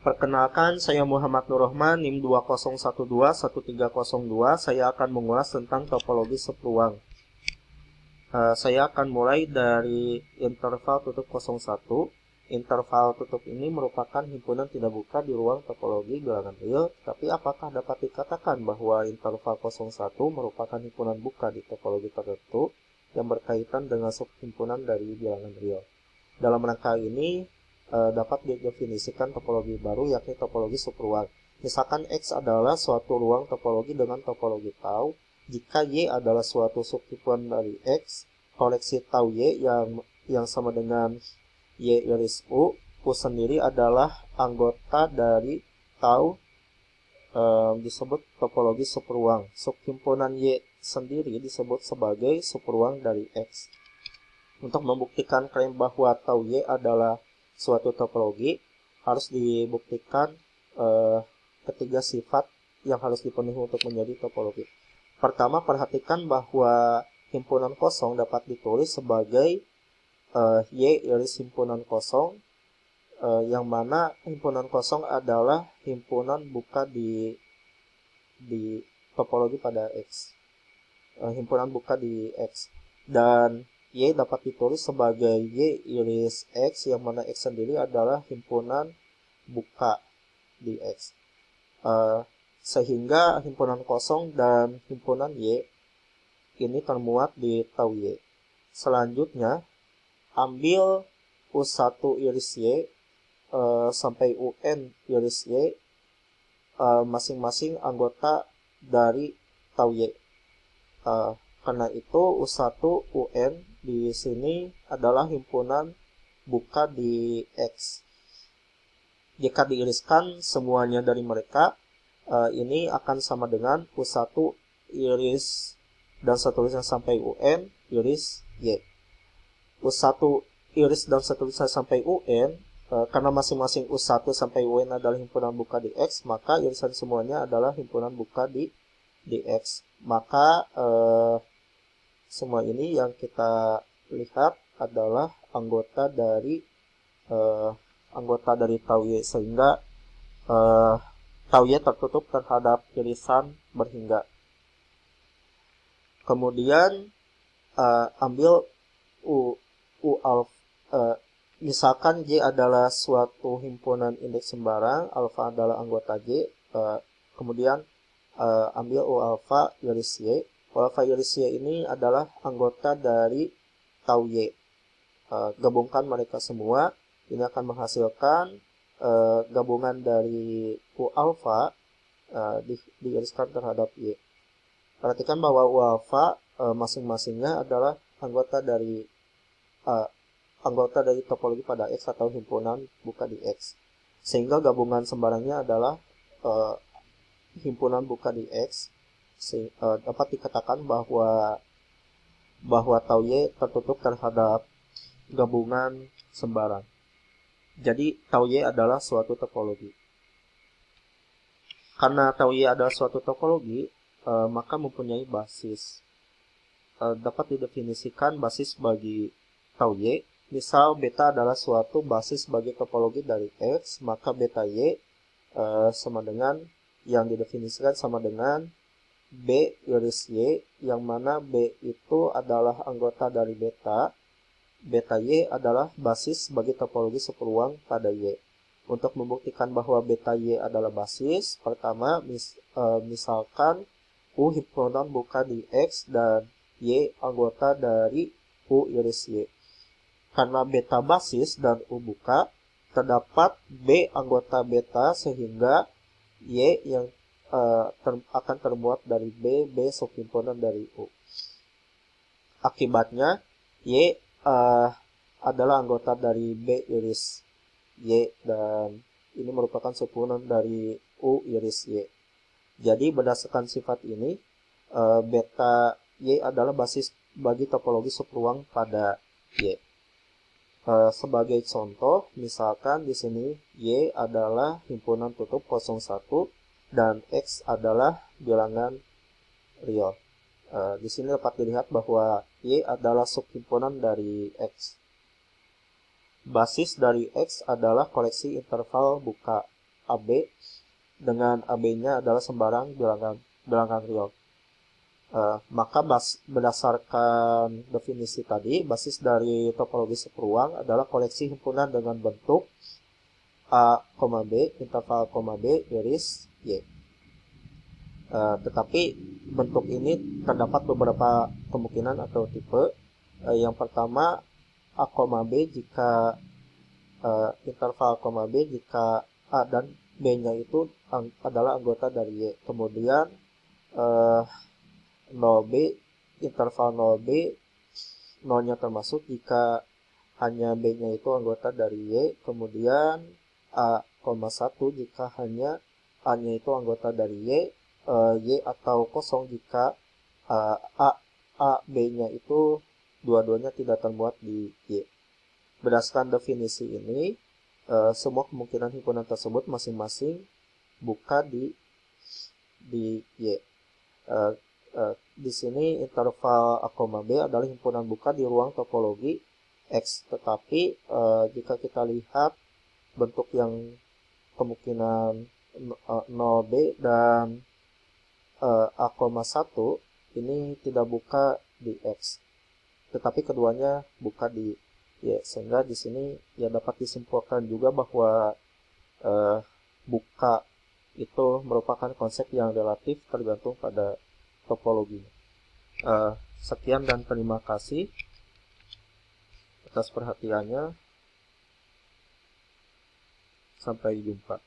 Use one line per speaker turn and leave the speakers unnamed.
Perkenalkan, saya Muhammad Nur Rahman, NIM 20121302. Saya akan mengulas tentang topologi subruang. Saya akan mulai dari interval tutup 01. Interval tutup ini merupakan himpunan tidak buka di ruang topologi bilangan real. Tapi apakah dapat dikatakan bahwa interval 01 merupakan himpunan buka di topologi tertentu yang berkaitan dengan subhimpunan dari bilangan real? Dalam rangka ini dapat didefinisikan topologi baru, yakni topologi subruang. Misalkan X adalah suatu ruang topologi dengan topologi tau. Jika Y adalah suatu subhimpunan dari X, koleksi tau Y yang sama dengan Y iris U sendiri adalah anggota dari tau, disebut topologi subruang. Subhimpunan Y sendiri disebut sebagai subruang dari X. Untuk membuktikan klaim bahwa tau Y adalah suatu topologi, harus dibuktikan ketiga sifat yang harus dipenuhi untuk menjadi topologi. Pertama, perhatikan bahwa himpunan kosong dapat ditulis sebagai Y iris himpunan kosong, yang mana himpunan kosong adalah himpunan buka di topologi pada X. Himpunan buka di X. Dan Y dapat ditulis sebagai Y iris X, yang mana X sendiri adalah himpunan buka di X. Sehingga himpunan kosong dan himpunan Y ini termuat di tau Y. Selanjutnya, ambil U1 iris Y sampai UN iris Y, masing-masing anggota dari tau Y. Karena itu U1 UN di sini adalah himpunan buka di X. Jika diiriskan semuanya dari mereka, ini akan sama dengan U1 iris dan seterusnya sampai UN iris Y. U1 iris dan seterusnya sampai UN, karena masing-masing U1 sampai UN adalah himpunan buka di X, maka irisan semuanya adalah himpunan buka di X. Maka semua ini yang kita lihat adalah anggota dari tau Y, sehingga tau Y tertutup terhadap irisan berhingga. Kemudian ambil U alpha, misalkan Y adalah suatu himpunan indeks sembarang, alpha adalah anggota Y. Kemudian ambil U alpha iris Y. U alpha iris Y ini adalah anggota dari tau Y. Gabungkan mereka semua, ini akan menghasilkan gabungan dari U alpha diiriskan terhadap Y. Perhatikan bahwa U alpha masing-masingnya adalah anggota dari topologi pada X atau himpunan buka di X. Sehingga gabungan sembarangnya adalah himpunan buka di X. Dapat dikatakan bahwa tau Y tertutup terhadap gabungan sembarang. Jadi tau Y adalah suatu topologi. Karena tau Y adalah suatu topologi, maka mempunyai basis. Dapat didefinisikan basis bagi tau Y. Misal beta adalah suatu basis bagi topologi dari X, maka beta Y sama dengan, yang didefinisikan sama dengan B iris Y, yang mana B itu adalah anggota dari beta. Beta Y adalah basis bagi topologi subruang pada Y. Untuk membuktikan bahwa beta Y adalah basis, pertama misalkan U himpunan buka di X dan Y anggota dari U iris Y. Karena beta basis dan U buka, terdapat B anggota beta, sehingga Y yang akan terbuat dari B subhimpunan dari U. Akibatnya Y adalah anggota dari B iris Y, dan ini merupakan subhimpunan dari U iris Y. Jadi berdasarkan sifat ini, beta Y adalah basis bagi topologi subruang pada Y. Sebagai contoh, misalkan di sini Y adalah himpunan tutup 01 dan X adalah bilangan real. Di sini dapat dilihat bahwa Y adalah subhimpunan dari X. Basis dari X adalah koleksi interval buka. AB dengan AB-nya adalah sembarang bilangan real. Maka berdasarkan definisi tadi, basis dari topologi seperuang adalah koleksi himpunan dengan bentuk A, B, interval, B, iris, Y. Tetapi bentuk ini terdapat beberapa kemungkinan atau tipe. Yang pertama, A, B jika interval, B jika A dan B-nya itu adalah anggota dari Y. Kemudian 0B, interval 0B, 0-nya termasuk jika hanya B-nya itu anggota dari Y. Kemudian A, 1 jika hanya A-nya itu anggota dari Y. Y atau kosong jika A, B-nya itu dua-duanya tidak termuat di Y. Berdasarkan definisi ini, semua kemungkinan himpunan tersebut masing-masing buka di Y. Di sini interval A, B adalah himpunan buka di ruang topologi X. Tetapi jika kita lihat bentuk yang kemungkinan 0B dan A, 1 ini tidak buka di X. Tetapi keduanya buka di Y. Sehingga di sini ya dapat disimpulkan juga bahwa buka itu merupakan konsep yang relatif tergantung pada topologi. Sekian dan terima kasih atas perhatiannya. Sampai jumpa.